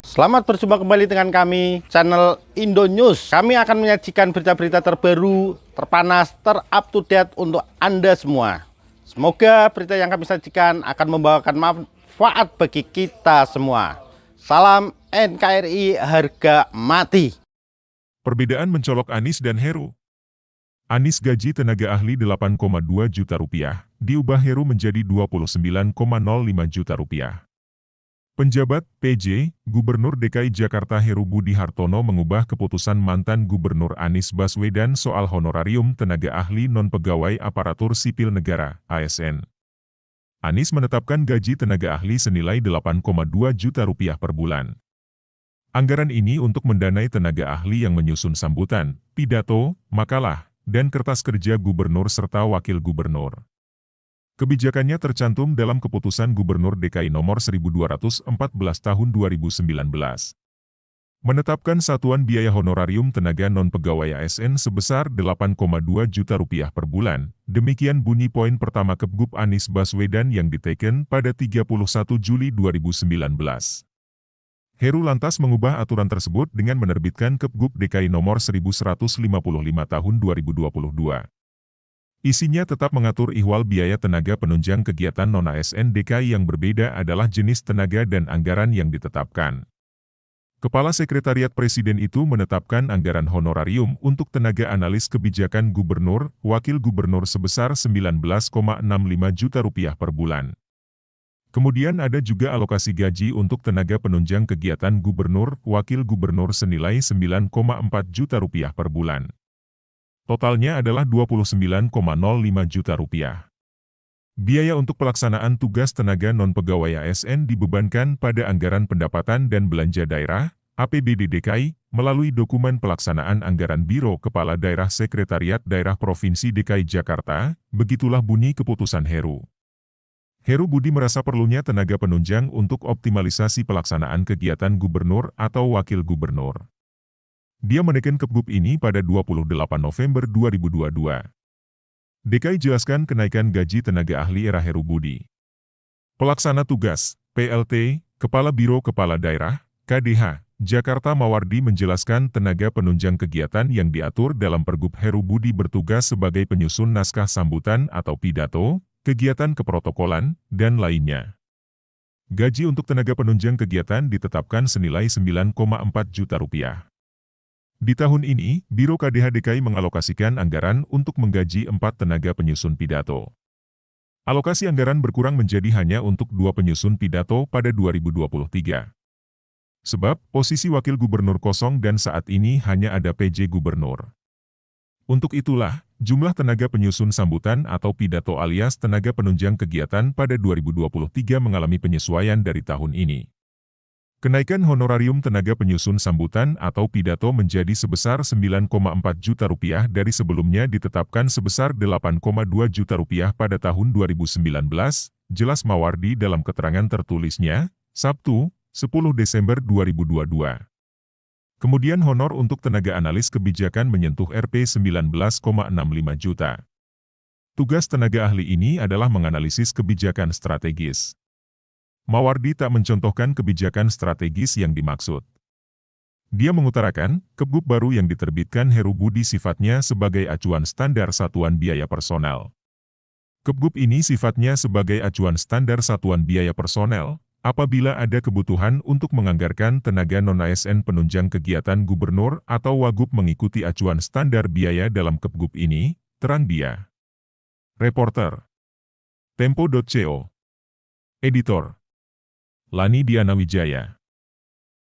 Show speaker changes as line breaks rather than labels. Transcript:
Selamat berjumpa kembali dengan kami, channel Indo News. Kami akan menyajikan berita-berita terbaru, terpanas, ter-up-to-date untuk Anda semua. Semoga berita yang kami sajikan akan membawakan manfaat bagi kita semua. Salam NKRI harga mati.
Perbedaan mencolok Anies dan Heru. Anies gaji tenaga ahli 8,2 juta rupiah, diubah Heru menjadi 29,05 juta rupiah. Penjabat PJ, Gubernur DKI Jakarta Heru Budi Hartono mengubah keputusan mantan Gubernur Anies Baswedan soal honorarium tenaga ahli non-pegawai aparatur sipil negara, ASN. Anies menetapkan gaji tenaga ahli senilai 8,2 juta rupiah per bulan. Anggaran ini untuk mendanai tenaga ahli yang menyusun sambutan, pidato, makalah, dan kertas kerja gubernur serta wakil gubernur. Kebijakannya tercantum dalam Keputusan Gubernur DKI Nomor 1214 Tahun 2019. Menetapkan satuan biaya honorarium tenaga non-pegawai ASN sebesar 8,2 juta rupiah per bulan, demikian bunyi poin pertama Kepgub Anies Baswedan yang diteken pada 31 Juli 2019. Heru lantas mengubah aturan tersebut dengan menerbitkan Kepgub DKI Nomor 1155 Tahun 2022. Isinya tetap mengatur ihwal biaya tenaga penunjang kegiatan non-ASN DKI yang berbeda adalah jenis tenaga dan anggaran yang ditetapkan. Kepala Sekretariat Presiden itu menetapkan anggaran honorarium untuk tenaga analis kebijakan gubernur, wakil gubernur sebesar 19,65 juta rupiah per bulan. Kemudian ada juga alokasi gaji untuk tenaga penunjang kegiatan gubernur, wakil gubernur senilai 9,4 juta rupiah per bulan. Totalnya adalah 29,05 juta rupiah. Biaya untuk pelaksanaan tugas tenaga non-pegawai ASN dibebankan pada anggaran pendapatan dan belanja daerah, APBD DKI, melalui dokumen pelaksanaan anggaran Biro Kepala Daerah Sekretariat Daerah Provinsi DKI Jakarta, begitulah bunyi keputusan Heru. Heru Budi merasa perlunya tenaga penunjang untuk optimalisasi pelaksanaan kegiatan gubernur atau wakil gubernur. Dia menekan Kepgub ini pada 28 November 2022. DKI jelaskan kenaikan gaji tenaga ahli era Heru Budi. Pelaksana tugas, PLT, Kepala Biro Kepala Daerah, KDH, Jakarta Mawardi menjelaskan tenaga penunjang kegiatan yang diatur dalam Pergub Heru Budi bertugas sebagai penyusun naskah sambutan atau pidato, kegiatan keprotokolan, dan lainnya. Gaji untuk tenaga penunjang kegiatan ditetapkan senilai 9,4 juta rupiah. Di tahun ini, Biro KDH DKI mengalokasikan anggaran untuk menggaji 4 tenaga penyusun pidato. Alokasi anggaran berkurang menjadi hanya untuk 2 penyusun pidato pada 2023. Sebab, posisi wakil gubernur kosong dan saat ini hanya ada PJ gubernur. Untuk itulah, jumlah tenaga penyusun sambutan atau pidato alias tenaga penunjang kegiatan pada 2023 mengalami penyesuaian dari tahun ini. Kenaikan honorarium tenaga penyusun sambutan atau pidato menjadi sebesar 9,4 juta rupiah dari sebelumnya ditetapkan sebesar 8,2 juta rupiah pada tahun 2019, jelas Mawardi dalam keterangan tertulisnya, Sabtu, 10 Desember 2022. Kemudian honor untuk tenaga analis kebijakan menyentuh Rp 19,65 juta. Tugas tenaga ahli ini adalah menganalisis kebijakan strategis. Mawardi tak mencontohkan kebijakan strategis yang dimaksud. Dia mengutarakan, Kepgub baru yang diterbitkan Heru Budi sifatnya sebagai acuan standar satuan biaya personel. Kepgub ini sifatnya sebagai acuan standar satuan biaya personel, apabila ada kebutuhan untuk menganggarkan tenaga non-ASN penunjang kegiatan gubernur atau wagub mengikuti acuan standar biaya dalam Kepgub ini, terang dia. Reporter Tempo.co Editor Lani Diana Wijaya.